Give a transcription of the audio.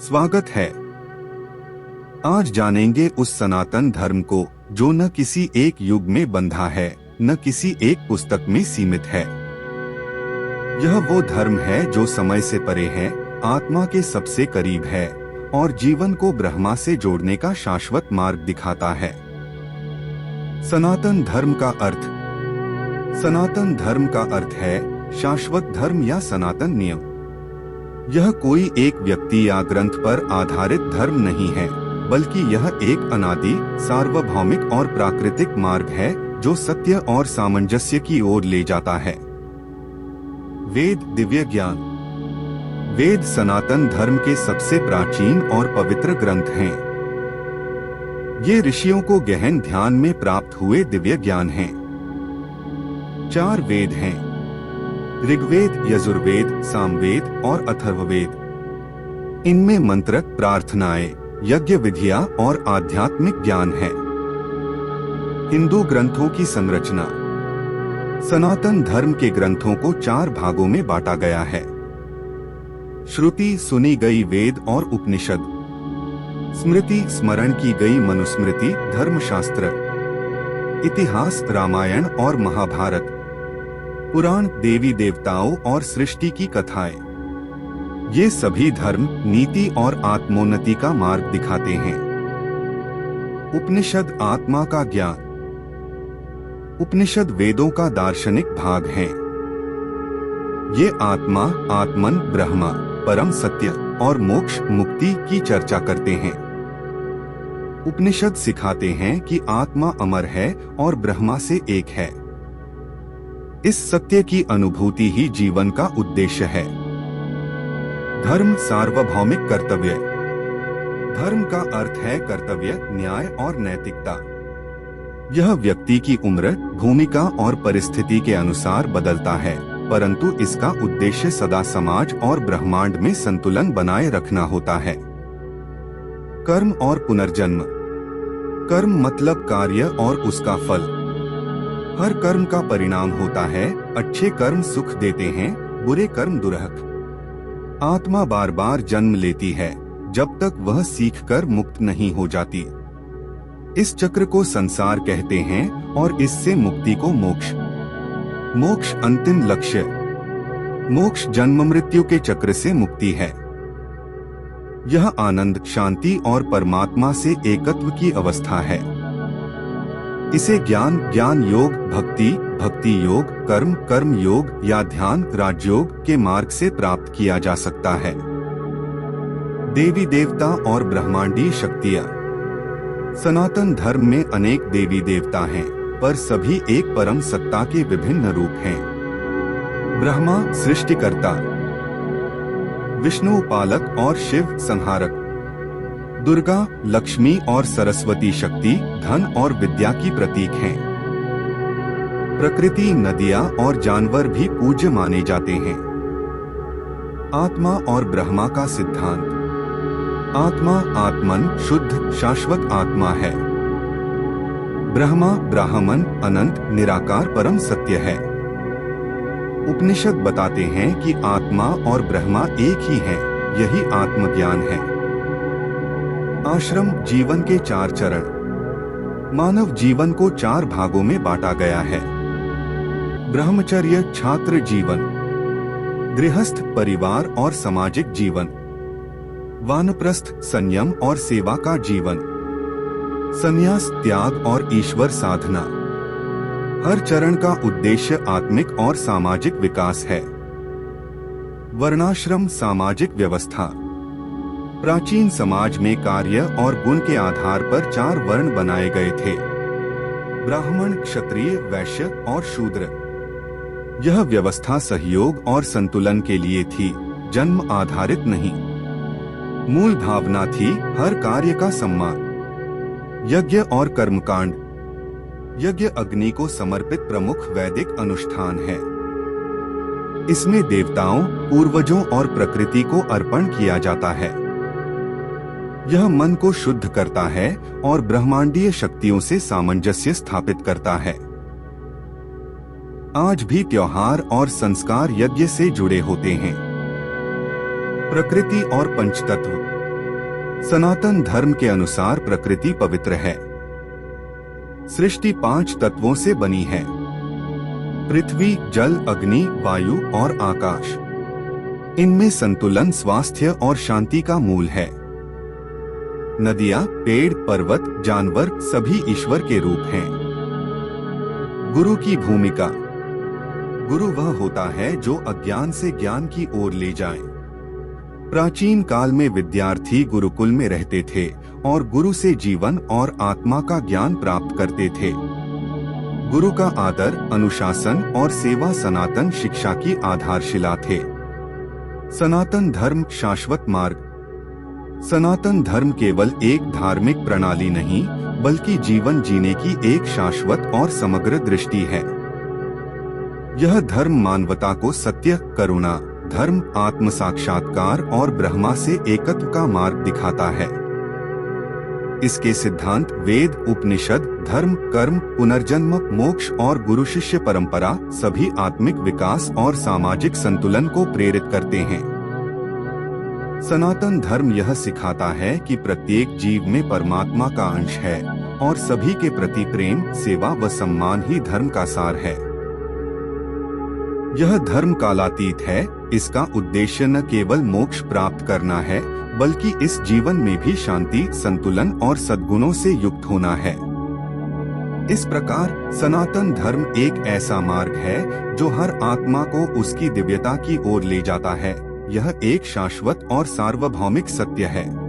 स्वागत है। आज जानेंगे उस सनातन धर्म को जो न किसी एक युग में बंधा है, न किसी एक पुस्तक में सीमित है। यह वो धर्म है जो समय से परे है, आत्मा के सबसे करीब है और जीवन को ब्रह्मा से जोड़ने का शाश्वत मार्ग दिखाता है। सनातन धर्म का अर्थ। सनातन धर्म का अर्थ है शाश्वत धर्म या सनातन नियम। यह कोई एक व्यक्ति या ग्रंथ पर आधारित धर्म नहीं है, बल्कि यह एक अनादि, सार्वभौमिक और प्राकृतिक मार्ग है जो सत्य और सामंजस्य की ओर ले जाता है। वेद दिव्य ज्ञान। वेद सनातन धर्म के सबसे प्राचीन और पवित्र ग्रंथ हैं। ये ऋषियों को गहन ध्यान में प्राप्त हुए दिव्य ज्ञान हैं। 4 वेद हैं: ऋग्वेद, यजुर्वेद, सामवेद और अथर्ववेद। इनमें मंत्र, प्रार्थनाएं, यज्ञ विधियां और आध्यात्मिक ज्ञान है। हिंदू ग्रंथों की संरचना। सनातन धर्म के ग्रंथों को 4 भागों में बांटा गया है: श्रुति, सुनी गई वेद और उपनिषद; स्मृति, स्मरण की गई मनुस्मृति, धर्मशास्त्र; इतिहास, रामायण और महाभारत; पुराण, देवी देवताओं और सृष्टि की कथाएं। ये सभी धर्म नीति और आत्मोन्नति का मार्ग दिखाते हैं। उपनिषद, आत्मा का ज्ञान। उपनिषद वेदों का दार्शनिक भाग हैं। ये आत्मा, आत्मन, ब्रह्मा, परम सत्य और मोक्ष, मुक्ति की चर्चा करते हैं। उपनिषद सिखाते हैं कि आत्मा अमर है और ब्रह्मा से एक है। इस सत्य की अनुभूति ही जीवन का उद्देश्य है। धर्म, सार्वभौमिक कर्तव्य। धर्म का अर्थ है कर्तव्य, न्याय और नैतिकता। यह व्यक्ति की उम्र, भूमिका और परिस्थिति के अनुसार बदलता है, परंतु इसका उद्देश्य सदा समाज और ब्रह्मांड में संतुलन बनाए रखना होता है। कर्म और पुनर्जन्म। कर्म मतलब कार्य और उसका फल। हर कर्म का परिणाम होता है। अच्छे कर्म सुख देते हैं, बुरे कर्म दुरहक। आत्मा बार बार जन्म लेती है जब तक वह सीखकर मुक्त नहीं हो जाती। इस चक्र को संसार कहते हैं और इससे मुक्ति को मोक्ष। मोक्ष अंतिम लक्ष्य। मोक्ष जन्म मृत्यु के चक्र से मुक्ति है। यह आनंद, शांति और परमात्मा से एकत्व की अवस्था है। इसे ज्ञान, ज्ञान योग, भक्ति, भक्ति योग, कर्म, कर्म योग या ध्यान, राजयोग के मार्ग से प्राप्त किया जा सकता है। देवी देवता और ब्रह्मांडीय शक्तियाँ। सनातन धर्म में अनेक देवी देवता हैं, पर सभी एक परम सत्ता के विभिन्न रूप हैं। ब्रह्मा सृष्टिकर्ता, विष्णु पालक और शिव संहारक, दुर्गा, लक्ष्मी और सरस्वती शक्ति, धन और विद्या की प्रतीक हैं। प्रकृति, नदियाँ और जानवर भी पूज्य माने जाते हैं। आत्मा और ब्रह्मा का सिद्धांत। आत्मा, आत्मन, शुद्ध, शाश्वत आत्मा है। ब्रह्मा, ब्राह्मण, अनंत, निराकार, परम सत्य है। उपनिषद बताते हैं कि आत्मा और ब्रह्मा एक ही हैं, यही आत्मज्ञान है। आश्रम, जीवन के 4 चरण। मानव जीवन को 4 भागों में बांटा गया है: ब्रह्मचर्य, छात्र जीवन; गृहस्थ, परिवार और सामाजिक जीवन; वानप्रस्थ, संयम और सेवा का जीवन; संन्यास, त्याग और ईश्वर साधना। हर चरण का उद्देश्य आत्मिक और सामाजिक विकास है। वर्णाश्रम, सामाजिक व्यवस्था। प्राचीन समाज में कार्य और गुण के आधार पर 4 वर्ण बनाए गए थे: ब्राह्मण, क्षत्रिय, वैश्य और शूद्र। यह व्यवस्था सहयोग और संतुलन के लिए थी, जन्म आधारित नहीं। मूल भावना थी हर कार्य का सम्मान। यज्ञ और कर्मकांड। यज्ञ अग्नि को समर्पित प्रमुख वैदिक अनुष्ठान है। इसमें देवताओं, पूर्वजों और प्रकृति को अर्पण किया जाता है। यह मन को शुद्ध करता है और ब्रह्मांडीय शक्तियों से सामंजस्य स्थापित करता है। आज भी त्योहार और संस्कार यज्ञ से जुड़े होते हैं। प्रकृति और पंचतत्व। सनातन धर्म के अनुसार प्रकृति पवित्र है। सृष्टि 5 तत्वों से बनी है: पृथ्वी, जल, अग्नि, वायु और आकाश। इनमें संतुलन, स्वास्थ्य और शांति का मूल है। नदियां, पेड़, पर्वत, जानवर सभी ईश्वर के रूप हैं। गुरु की भूमिका। गुरु वह होता है जो अज्ञान से ज्ञान की ओर ले जाए। प्राचीन काल में विद्यार्थी गुरुकुल में रहते थे और गुरु से जीवन और आत्मा का ज्ञान प्राप्त करते थे। गुरु का आदर, अनुशासन और सेवा सनातन शिक्षा की आधारशिला थे। सनातन धर्म शाश्वत मार्ग। सनातन धर्म केवल एक धार्मिक प्रणाली नहीं, बल्कि जीवन जीने की एक शाश्वत और समग्र दृष्टि है। यह धर्म मानवता को सत्य, करुणा, धर्म, आत्म साक्षात्कार और ब्रह्मा से एकत्व का मार्ग दिखाता है। इसके सिद्धांत वेद, उपनिषद, धर्म, कर्म, पुनर्जन्म, मोक्ष और गुरु शिष्य परंपरा सभी आत्मिक विकास और सामाजिक संतुलन को प्रेरित करते हैं। सनातन धर्म यह सिखाता है कि प्रत्येक जीव में परमात्मा का अंश है और सभी के प्रति प्रेम, सेवा व सम्मान ही धर्म का सार है। यह धर्म कालातीत है। इसका उद्देश्य न केवल मोक्ष प्राप्त करना है, बल्कि इस जीवन में भी शांति, संतुलन और सद्गुणों से युक्त होना है। इस प्रकार सनातन धर्म एक ऐसा मार्ग है जो हर आत्मा को उसकी दिव्यता की ओर ले जाता है। यह एक शाश्वत और सार्वभौमिक सत्य है।